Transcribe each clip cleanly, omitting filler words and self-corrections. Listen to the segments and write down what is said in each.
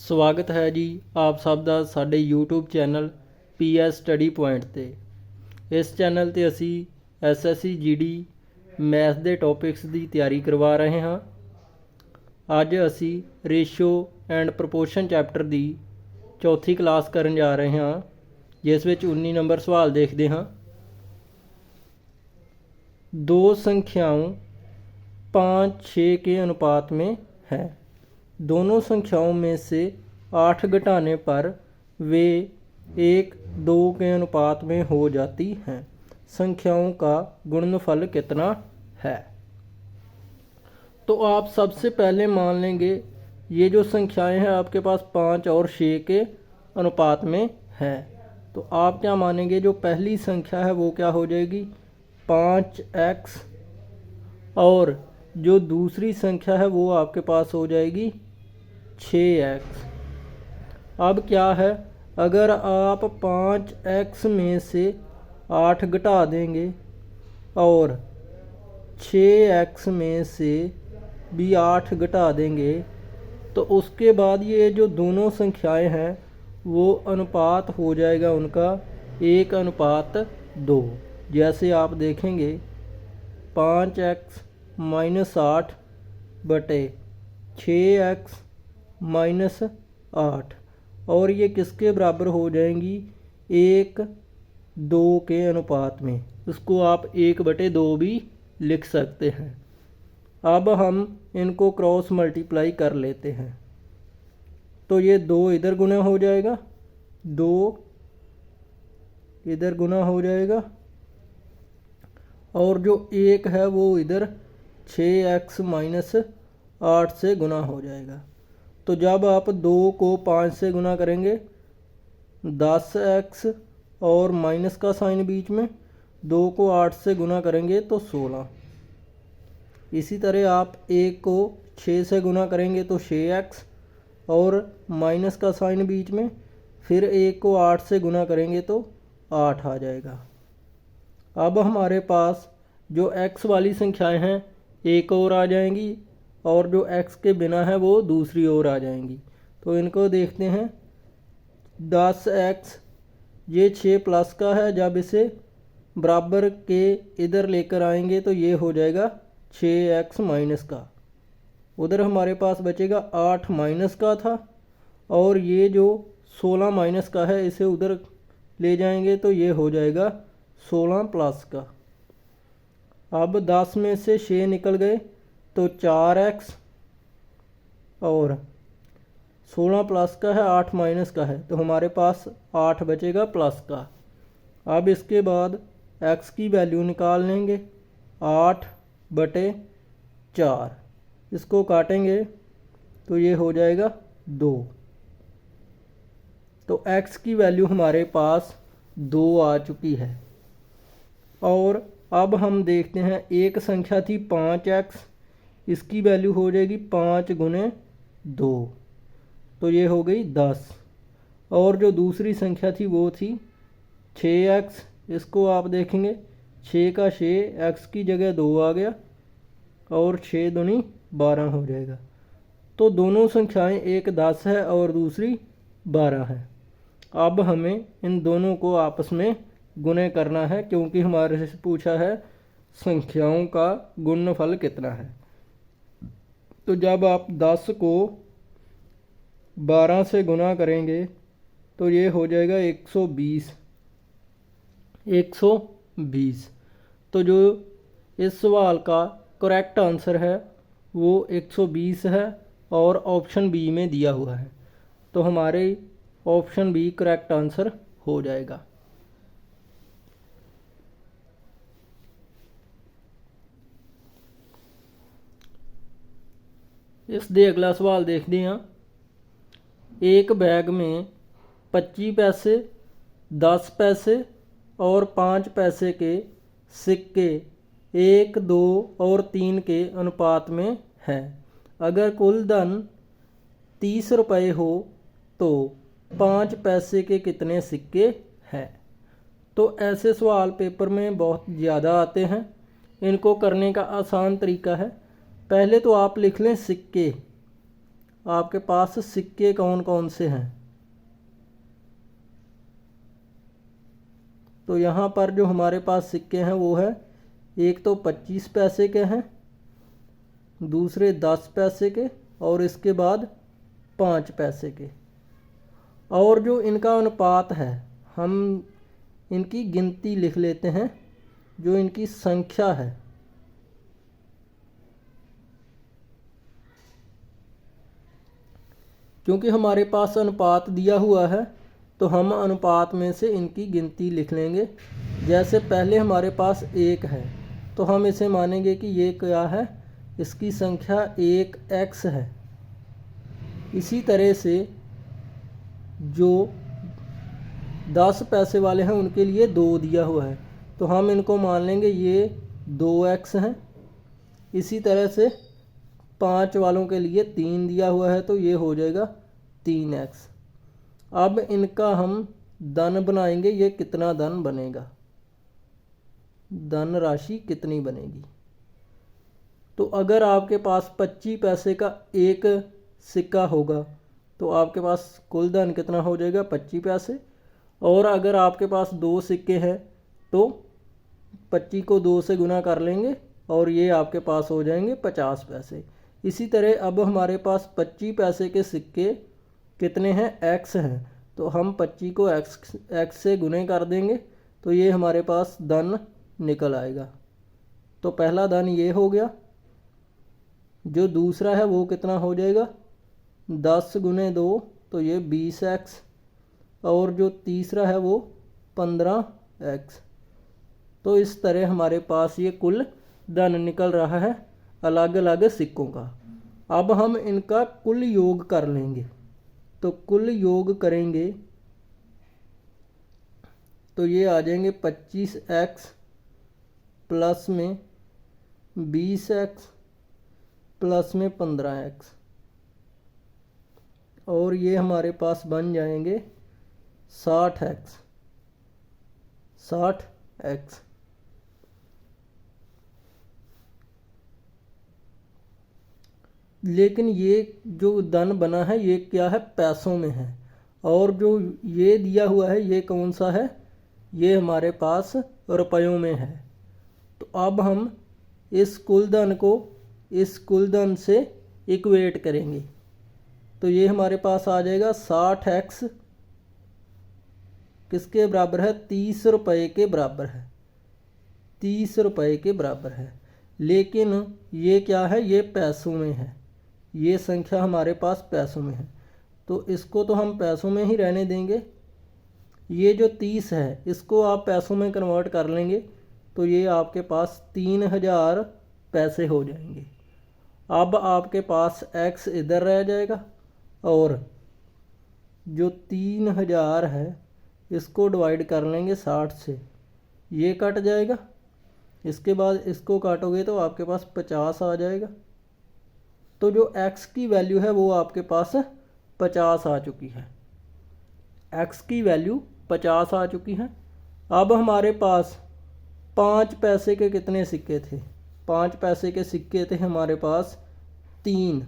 ਸਵਾਗਤ ਹੈ ਜੀ ਆਪ ਸਭ ਦਾ ਸਾਡੇ YouTube channel PS study point ਤੇ। ਇਸ ਚੈਨਲ ਤੇ ਅਸੀਂ SSC GD ਮੈਥ ਦੇ ਟੌਪਿਕਸ ਦੀ ਤਿਆਰੀ ਕਰਵਾ ਰਹੇ ਹਾਂ। ਅੱਜ ਅਸੀਂ ਰੇਸ਼ੋ ਐਂਡ ਪ੍ਰਪੋਰਸ਼ਨ ਚੈਪਟਰ ਦੀ ਚੌਥੀ ਕਲਾਸ ਕਰਨ ਜਾ ਰਹੇ ਹਾਂ, ਜਿਸ ਵਿੱਚ 19 ਨੰਬਰ सवाल देखते हाँ। दो संख्याओं 5, 6 के अनुपात में है। दोनों संख्याओं में से 8 घटाने पर वे 1, 2 के अनुपात में हो जाती हैं। संख्याओं का गुणनफल कितना है? तो आप सबसे पहले मान लेंगे ये जो संख्याएं हैं आपके पास 5 और 6 के अनुपात में है। तो आप क्या मानेंगे, जो पहली संख्या है वो क्या हो जाएगी 5x, और जो दूसरी संख्या है वो आपके पास हो जाएगी 6x। अब क्या है, अगर आप 5x में से 8 घटा देंगे और 6x में से भी 8 घटा देंगे, तो उसके बाद ये जो दोनों संख्याएं हैं वो अनुपात हो जाएगा उनका 1:2। जैसे आप देखेंगे 5x - 8 बटे 6x - 8, और ये किसके बराबर हो जाएंगी 1:2 के अनुपात में। इसको आप 1/2 भी लिख सकते हैं। अब हम इनको क्रॉस मल्टीप्लाई कर लेते हैं, तो ये 2 इधर गुना हो जाएगा, 2 इधर गुना हो जाएगा, और जो 1 है वो इधर 6x - 8 से गुना हो जाएगा। तो जब आप 2 को 5 से गुना करेंगे 10x, और माइनस का साइन बीच में, 2 को 8 से गुना करेंगे तो 16। इसी तरह आप 1 को 6 से गुना करेंगे तो 6x, और माइनस का साइन बीच में, फिर 1 को 8 से गुना करेंगे तो 8 आ जाएगा। अब हमारे पास जो x वाली संख्याएं हैं एक और आ जाएंगी, और जो x के बिना है वो दूसरी ओर आ जाएंगी। तो इनको देखते हैं। 10x ये 6 प्लस का है, जब इसे बराबर के इधर लेकर आएंगे तो ये हो जाएगा 6x माइनस का। उधर हमारे पास बचेगा 8 माइनस का था, और ये जो 16 माइनस का है इसे उधर ले जाएंगे तो ये हो जाएगा 16 प्लस का। अब 10 में से 6 निकल गए तो 4x, और 16 प्लस का है 8 माइनस का है, तो हमारे पास 8 बचेगा प्लस का। अब इसके बाद x की वैल्यू निकाल लेंगे 8/4, इसको काटेंगे तो ये हो जाएगा 2। तो x की वैल्यू हमारे पास 2 आ चुकी है। और अब हम देखते हैं, एक संख्या थी 5x, इसकी वैल्यू हो जाएगी 5 × 2, तो ये हो गई 10। और जो दूसरी संख्या थी वो थी 6x, इसको आप देखेंगे 6 का 6, x की जगह 2 आ गया, और 6 दूनी 12 हो जाएगा। तो दोनों संख्याएं, एक 10 है और दूसरी 12 है। अब हमें इन दोनों को आपस में गुणे करना है, क्योंकि हमारे से पूछा है संख्याओं का गुणनफल कितना है। तो जब आप 10 को 12 से गुना करेंगे तो ये हो जाएगा 120। तो जो इस सवाल का करेक्ट आंसर है वो 120 है, और ऑप्शन बी में दिया हुआ है। तो हमारे ऑप्शन बी करेक्ट आंसर हो जाएगा। इस दे अगला सवाल देखते हैं। एक बैग में 25 पैसे, 10 पैसे और 5 पैसे के सिक्के 1, 2 और 3 के अनुपात में है। अगर कुल धन 30 रुपये हो तो 5 पैसे के कितने सिक्के हैं? तो ऐसे सवाल पेपर में बहुत ज़्यादा आते हैं। इनको करने का आसान तरीका है, पहले तो आप लिख लें सिक्के, आपके पास सिक्के कौन कौन से हैं। तो यहाँ पर जो हमारे पास सिक्के हैं वो है, एक तो 25 पैसे के हैं, दूसरे 10 पैसे के, और इसके बाद 5 पैसे के। और जो इनका अनुपात है, हम इनकी गिनती लिख लेते हैं, जो इनकी संख्या है। क्योंकि हमारे पास अनुपात दिया हुआ है तो हम अनुपात में से इनकी गिनती लिख लेंगे। जैसे पहले हमारे पास 1 है तो हम इसे मानेंगे कि ये क्या है, इसकी संख्या 1x है। इसी तरह से जो 10 पैसे वाले हैं उनके लिए 2 दिया हुआ है तो हम इनको मान लेंगे ये 2x हैं। इसी तरह से 5 वालों के लिए 3 दिया हुआ है तो ये हो जाएगा 3x। अब इनका हम धन बनाएंगे, ये कितना धन बनेगा, धन राशि कितनी बनेगी। तो अगर आपके पास 25 पैसे का एक सिक्का होगा तो आपके पास कुल धन कितना हो जाएगा, 25 पैसे। और अगर आपके पास 2 सिक्के हैं तो 25 को 2 से गुना कर लेंगे और ये आपके पास हो जाएंगे 50 पैसे। इसी तरह अब हमारे पास 25 पैसे के सिक्के कितने हैं, x हैं, तो हम 25 को x से गुने कर देंगे तो ये हमारे पास धन निकल आएगा। तो पहला धन ये हो गया। जो दूसरा है वो कितना हो जाएगा, 10 गुने 2 तो ये 20x, और जो तीसरा है वो 15x। तो इस तरह हमारे पास ये कुल धन निकल रहा है अलग अलग सिक्कों का। अब हम इनका कुल योग कर लेंगे। तो कुल योग करेंगे तो ये आ जाएंगे 25x प्लस में 20x प्लस में 15x, और ये हमारे पास बन जाएंगे 60x। लेकिन ये जो धन बना है ये क्या है, पैसों में है, और जो ये दिया हुआ है ये कौन सा है, ये हमारे पास रुपयों में है। तो अब हम इस कुल धन को इस कुल धन से इक्वेट करेंगे तो ये हमारे पास आ जाएगा 60x किसके बराबर है, 30 रुपये के बराबर है, 30 रुपये के बराबर है। लेकिन ये क्या है, ये पैसों में है, ये संख्या हमारे पास पैसों में है तो इसको तो हम पैसों में ही रहने देंगे। ये जो 30 है इसको आप पैसों में कन्वर्ट कर लेंगे तो ये आपके पास 3000 पैसे हो जाएंगे। अब आपके पास x इधर रह जाएगा और जो 3000 है इसको डिवाइड कर लेंगे 60 से, ये कट जाएगा। इसके बाद इसको काटोगे तो आपके पास 50 आ जाएगा। तो जो x की वैल्यू है वो आपके पास 50 आ चुकी है, x की वैल्यू 50 आ चुकी है। अब हमारे पास 5 पैसे के कितने सिक्के थे, 5 पैसे के सिक्के थे हमारे पास 3,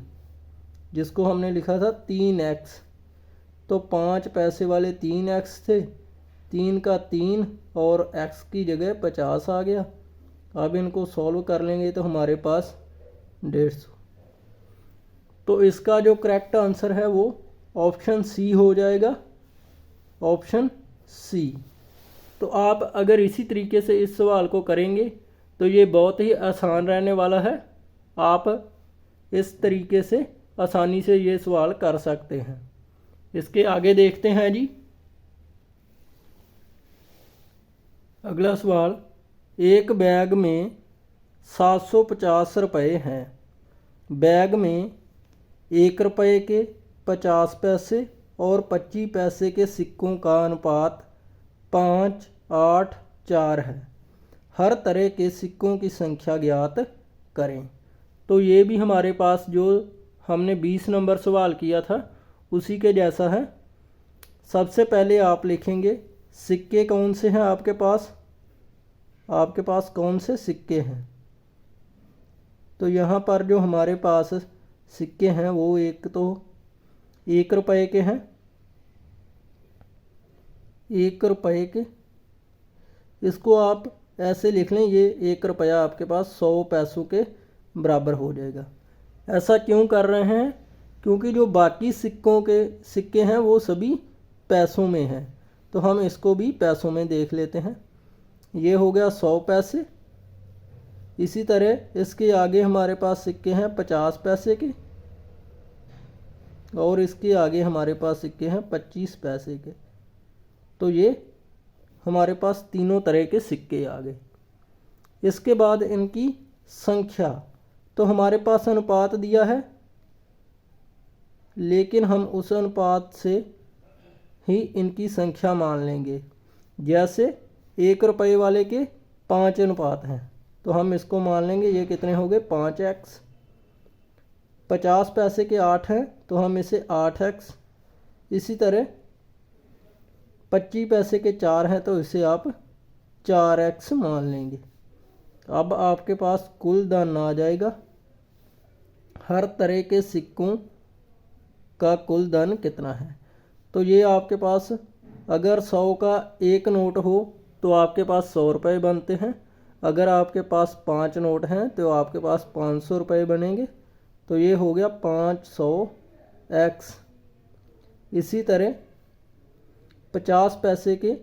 जिसको हमने लिखा था 3x। तो 5 पैसे वाले 3x थे, 3 का 3 और x की जगह 50 आ गया। अब इनको सॉल्व कर लेंगे तो हमारे पास 150। तो इसका जो करेक्ट आंसर है वो ऑप्शन सी हो जाएगा, ऑप्शन सी। तो आप अगर इसी तरीके से इस सवाल को करेंगे तो ये बहुत ही आसान रहने वाला है। आप इस तरीके से आसानी से ये सवाल कर सकते हैं। इसके आगे देखते हैं जी। अगला सवाल, एक बैग में 750 रुपये हैं। बैग में 1 रुपये के 50 पैसे और 25 पैसे के सिक्कों का अनुपात 5, 8, 4 है। हर तरह के सिक्कों की संख्या ज्ञात करें। तो ये भी हमारे पास जो हमने 20 नंबर सवाल किया था उसी के जैसा है। सबसे पहले आप लिखेंगे सिक्के कौन से हैं आपके पास कौन से सिक्के हैं। तो यहाँ पर जो हमारे पास सिक्के हैं वो एक तो 1 रुपये के हैं, 1 रुपये के, इसको आप ऐसे लिख लें, ये 1 रुपया आपके पास 100 पैसों के बराबर हो जाएगा। ऐसा क्यों कर रहे हैं? क्योंकि जो बाकी सिक्के हैं वो सभी पैसों में हैं, तो हम इसको भी पैसों में देख लेते हैं। ये हो गया 100 पैसे। इसी तरह इसके आगे हमारे पास सिक्के हैं 50 पैसे के, और इसके आगे हमारे पास सिक्के हैं 25 पैसे के। तो ये हमारे पास तीनों तरह के सिक्के आ गए। इसके बाद इनकी संख्या, तो हमारे पास अनुपात दिया है, लेकिन हम उस अनुपात से ही इनकी संख्या मान लेंगे। जैसे 1 रुपये वाले के 5 अनुपात हैं, तो हम इसको मान लेंगे ये कितने हो गए 5x। 50 पैसे के 8 हैं, तो हम इसे 8x। इसी तरह 25 पैसे के 4 हैं, तो इसे आप 4x मान लेंगे। अब आपके पास कुल धन आ जाएगा, हर तरह के सिक्कों का कुल धन कितना है। तो ये आपके पास अगर 100 का एक नोट हो तो आपके पास 100 रुपये बनते हैं। अगर आपके पास 5 नोट हैं तो आपके पास 500 रुपये बनेंगे। तो ये हो गया 500x। इसी तरह 50 पैसे के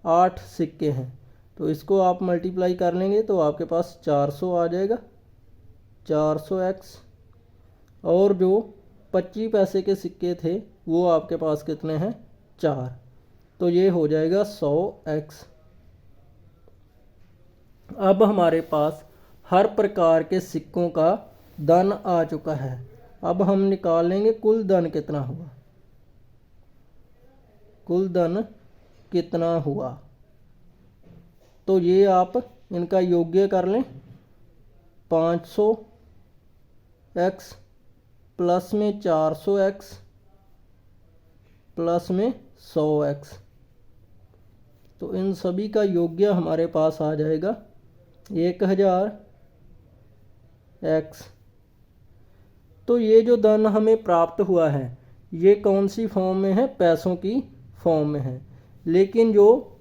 8 सिक्के हैं, तो इसको आप मल्टीप्लाई कर लेंगे तो आपके पास 400 आ जाएगा, 400x। और जो 25 पैसे के सिक्के थे वो आपके पास कितने हैं 4, तो ये हो जाएगा 100x। अब हमारे पास हर प्रकार के सिक्कों का धन आ चुका है। अब हम निकाल लेंगे कुल धन कितना हुआ। कुल धन कितना हुआ, तो ये आप इनका योग्य कर लें। 500x प्लस में 400x प्लस में 100x, तो इन सभी का योग्य हमारे पास आ जाएगा 1000x। तो ये जो धन हमें प्राप्त हुआ है ये कौन सी फॉर्म में है? पैसों की फॉर्म में है। लेकिन जो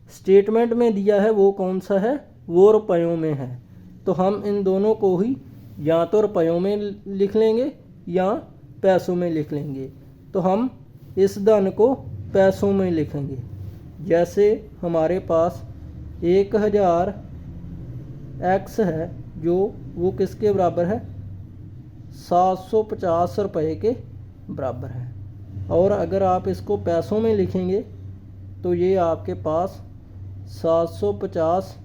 स्टेटमेंट में दिया है वो कौन सा है? वो रुपयों में है। तो हम इन दोनों को ही या तो रुपयों में लिख लेंगे या पैसों में लिख लेंगे। तो हम इस धन को पैसों में लिखेंगे। जैसे हमारे पास 1000x है, जो वो किसके बराबर है? 750 रुपये के बराबर है। और अगर आप इसको पैसों में लिखेंगे तो ये आपके पास 750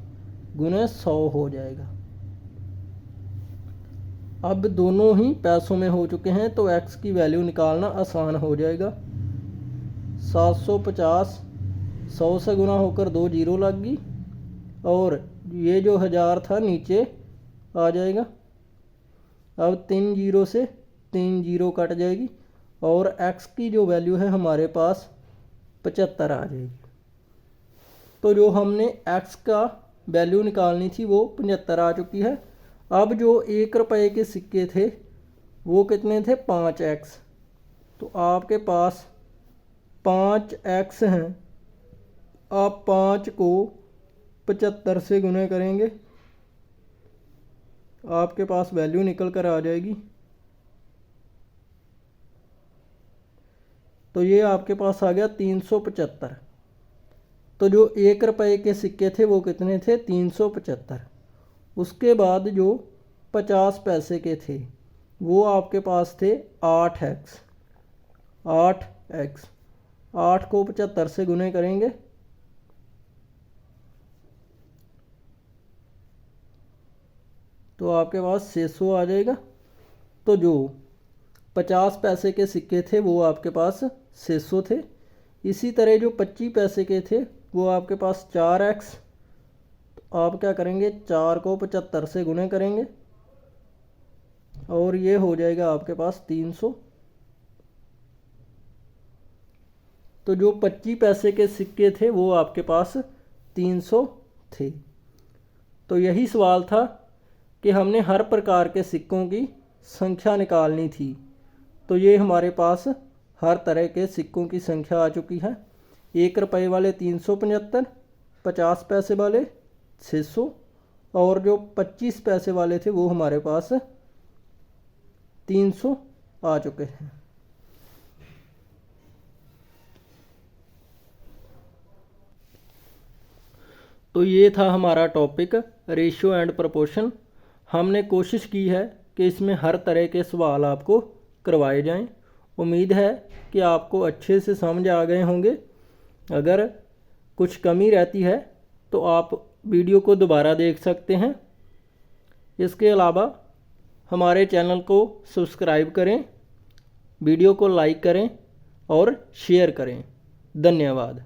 गुने 100 हो जाएगा। अब दोनों ही पैसों में हो चुके हैं, तो x की वैल्यू निकालना आसान हो जाएगा। 750 100 से गुना होकर 2 जीरो लग गई, और ये जो 1000 था नीचे आ जाएगा। अब 3 जीरो से 3 जीरो कट जाएगी, और x की जो वैल्यू है हमारे पास 75 आ जाएगी। तो जो हमने x का वैल्यू निकालनी थी वो 75 आ चुकी है। अब जो 1 रुपये के सिक्के थे वो कितने थे? 5x। तो आपके पास 5x हैं। आप 5 को 75 से गुने करेंगे, आपके पास वैल्यू निकल कर आ जाएगी। तो ये आपके पास आ गया 375। तो जो 1 रुपये के सिक्के थे वो कितने थे? 375। उसके बाद जो 50 पैसे के थे वो आपके पास थे 8x। 8x 8 को 75 से गुने करेंगे, तो आपके पास 600 आ जाएगा। तो जो 50 पैसे के सिक्के थे वो आपके पास 600 थे। इसी तरह जो 25 पैसे के थे वो आपके पास 4x। तो आप क्या करेंगे? 4 को 75 से गुने करेंगे, और ये हो जाएगा आपके पास 300। तो जो 25 पैसे के सिक्के थे वो आपके पास 300 थे। तो यही सवाल था कि हमने हर प्रकार के सिक्कों की संख्या निकालनी थी। तो ये हमारे पास हर तरह के सिक्कों की संख्या आ चुकी है। 1 रुपये वाले 375, 50 पैसे वाले 600 और जो 25 पैसे वाले थे वो हमारे पास 300 आ चुके हैं। तो ये था हमारा टॉपिक रेशियो एंड प्रोपोर्शन। हमने कोशिश की है कि इसमें हर तरह के सवाल आपको करवाए जाएं। उम्मीद है कि आपको अच्छे से समझ आ गए होंगे। अगर कुछ कमी रहती है तो आप वीडियो को दोबारा देख सकते हैं। इसके अलावा हमारे चैनल को सब्सक्राइब करें, वीडियो को लाइक करें और शेयर करें। धन्यवाद।